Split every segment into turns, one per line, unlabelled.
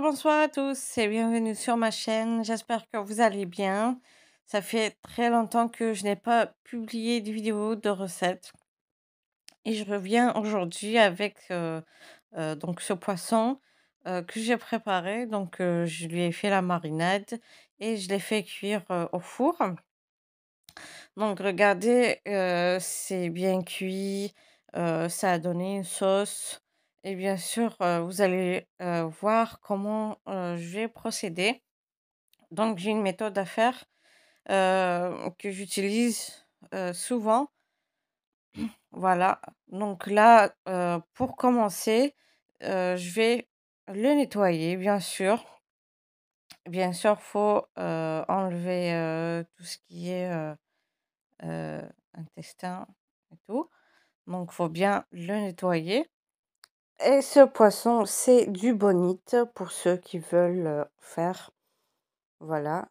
Bonsoir à tous et bienvenue sur ma chaîne. J'espère que vous allez bien. Ça fait très longtemps que je n'ai pas publié de vidéo de recettes et je reviens aujourd'hui avec donc ce poisson que j'ai préparé. Donc je lui ai fait la marinade et je l'ai fait cuire au four. Donc regardez, c'est bien cuit, ça a donné une sauce et bien sûr, vous allez, voir comment, je vais procéder. Donc j'ai une méthode à faire, que j'utilise, souvent. Voilà, donc là, pour commencer, je vais le nettoyer bien sûr. Bien sûr, faut, enlever, tout ce qui est, intestin et tout. Donc, faut bien le nettoyer. Et ce poisson, c'est du bonite pour ceux qui veulent faire. Voilà.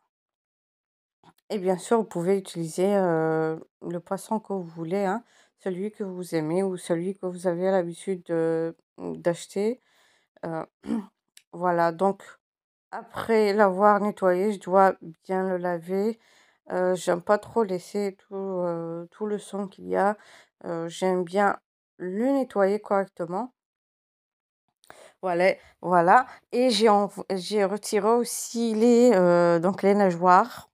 Et bien sûr, vous pouvez utiliser le poisson que vous voulez, hein, celui que vous aimez ou celui que vous avez l'habitude d'acheter. euh, voilà. Donc, après l'avoir nettoyé, je dois bien le laver. J'aime pas trop laisser tout le sang qu'il y a. J'aime bien le nettoyer correctement. Voilà, et j'ai retiré aussi donc les nageoires.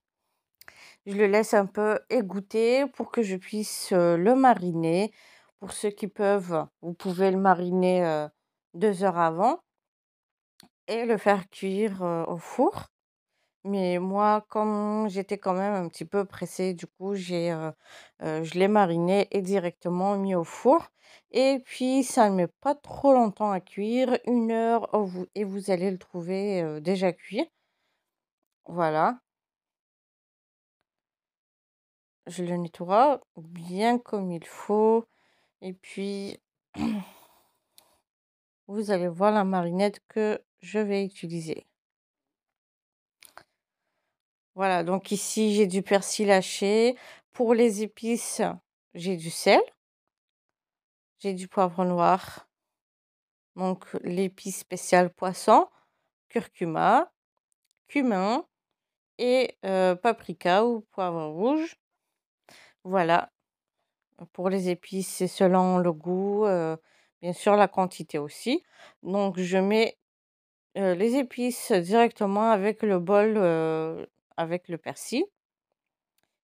Je le laisse un peu égoutter pour que je puisse, le mariner. Pour ceux qui peuvent, vous pouvez le mariner, 2 heures avant et le faire cuire, au four. Mais moi, comme j'étais quand même un petit peu pressée, du coup, je l'ai mariné et directement mis au four. Et puis, ça ne met pas trop longtemps à cuire, 1 heure, et vous allez le trouver déjà cuit. Voilà, je le nettoie bien comme il faut. Et puis, vous allez voir la marinade que je vais utiliser. Voilà, donc ici, j'ai du persil haché. Pour les épices, j'ai du sel, j'ai du poivre noir. Donc l'épice spéciale poisson, curcuma, cumin et paprika ou poivre rouge. Voilà, pour les épices, c'est selon le goût, bien sûr la quantité aussi. Donc je mets, les épices directement avec le bol, avec le persil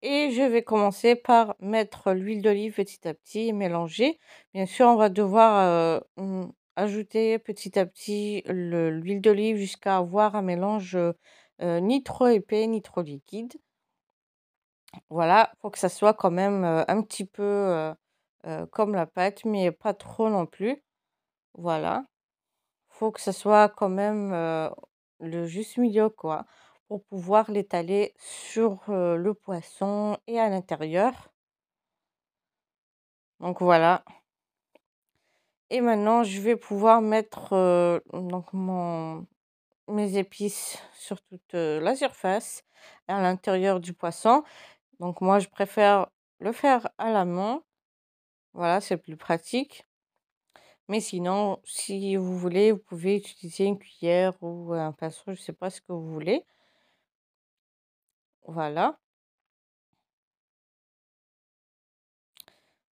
et je vais commencer par mettre l'huile d'olive petit à petit et mélanger. Bien sûr, on va devoir, ajouter petit à petit l'huile d'olive jusqu'à avoir un mélange, ni trop épais ni trop liquide. Voilà, faut que ça soit quand même, un petit peu, comme la pâte, mais pas trop non plus. Voilà, faut que ça soit quand même, le juste milieu quoi, pour pouvoir l'étaler sur, le poisson et à l'intérieur. Donc voilà, et maintenant je vais pouvoir mettre, donc mes épices sur toute, la surface, à l'intérieur du poisson. Donc moi je préfère le faire à la main, voilà, c'est plus pratique. Mais sinon, si vous voulez, vous pouvez utiliser une cuillère ou un pinceau, je ne sais pas ce que vous voulez. Voilà,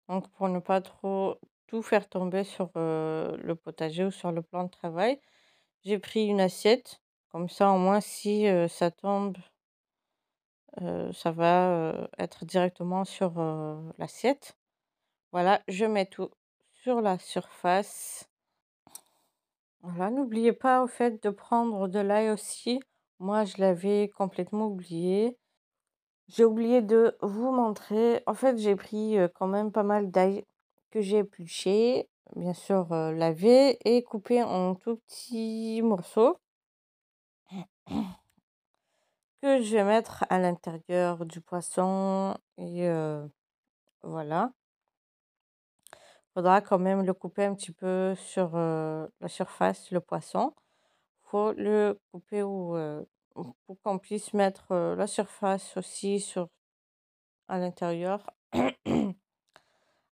donc pour ne pas trop tout faire tomber sur, le potager ou sur le plan de travail, j'ai pris une assiette, comme ça au moins si, ça tombe, ça va, être directement sur, l'assiette. Voilà, je mets tout sur la surface. Voilà, n'oubliez pas au fait de prendre de l'ail aussi. Moi, je l'avais complètement oublié. J'ai oublié de vous montrer. En fait, j'ai pris, quand même pas mal d'ail que j'ai épluché, bien sûr, lavé et coupé en tout petits morceaux que je vais mettre à l'intérieur du poisson et voilà. Faudra quand même le couper un petit peu sur, la surface, le poisson. Faut le couper pour qu'on puisse mettre, la surface aussi sur à l'intérieur.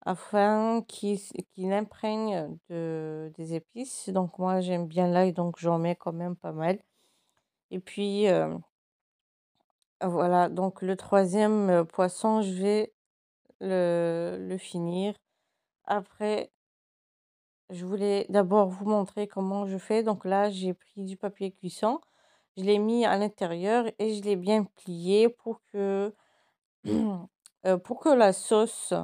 afin qu'il imprègne des épices. Donc moi, j'aime bien l'ail, donc j'en mets quand même pas mal. Et puis, voilà, donc le troisième poisson, je vais le finir. Après, je voulais d'abord vous montrer comment je fais. Donc là, j'ai pris du papier cuisson, je l'ai mis à l'intérieur et je l'ai bien plié pour que la sauce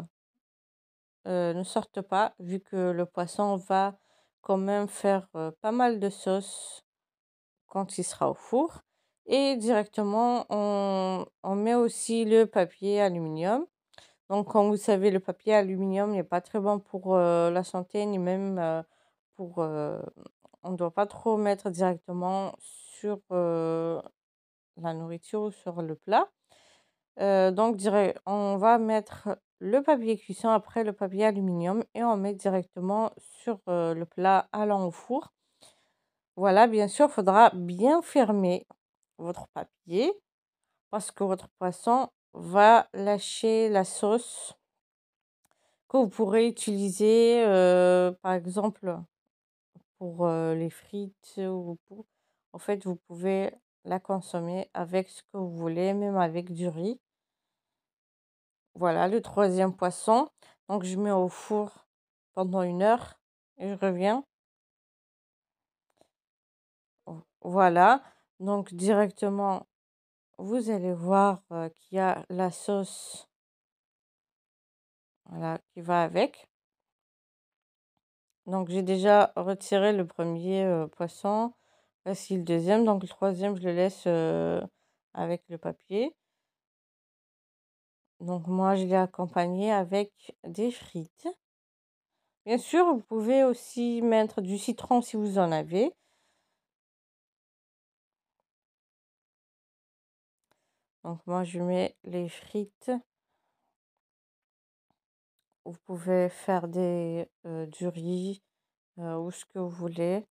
ne sorte pas, vu que le poisson va quand même faire pas mal de sauce quand il sera au four. Et directement, on met aussi le papier aluminium. Donc, comme vous savez, le papier aluminium n'est pas très bon pour la santé, ni même pour... on ne doit pas trop mettre directement sur la nourriture ou sur le plat. Donc, on va mettre le papier cuisson après le papier aluminium et on met directement sur le plat allant au four. Voilà, bien sûr, il faudra bien fermer votre papier parce que votre poisson va lâcher la sauce que vous pourrez utiliser, par exemple, pour les frites ou pour... En fait, vous pouvez la consommer avec ce que vous voulez, même avec du riz. Voilà le troisième poisson. Donc je mets au four pendant 1 heure et je reviens. Voilà. Donc directement, vous allez voir qu'il y a la sauce, voilà, qui va avec. Donc j'ai déjà retiré le premier poisson. Voici le deuxième. Donc le troisième, je le laisse avec le papier. Donc moi, je l'ai accompagné avec des frites. Bien sûr, vous pouvez aussi mettre du citron si vous en avez. Donc moi, je mets les frites. Vous pouvez faire du riz ou ce que vous voulez.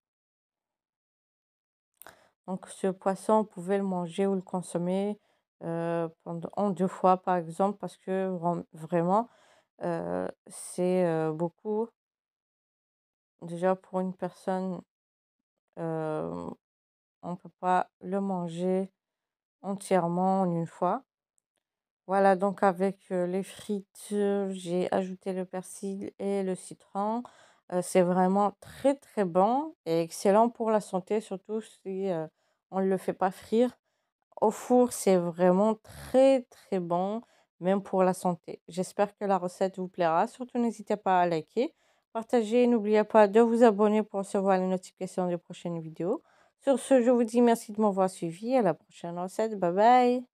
Donc ce poisson, vous pouvez le manger ou le consommer en 2 fois, par exemple, parce que vraiment, c'est beaucoup. Déjà, pour une personne, euh, on ne peut pas le manger entièrement en 1 fois. Voilà, donc avec les frites, j'ai ajouté le persil et le citron. C'est vraiment très, très bon et excellent pour la santé, surtout si on ne le fait pas frire. Au four, c'est vraiment très, très bon, même pour la santé. J'espère que la recette vous plaira. Surtout, n'hésitez pas à liker, partager. N'oubliez pas de vous abonner pour recevoir les notifications des prochaines vidéos. Sur ce, je vous dis merci de m'avoir suivi. À la prochaine recette. Bye bye.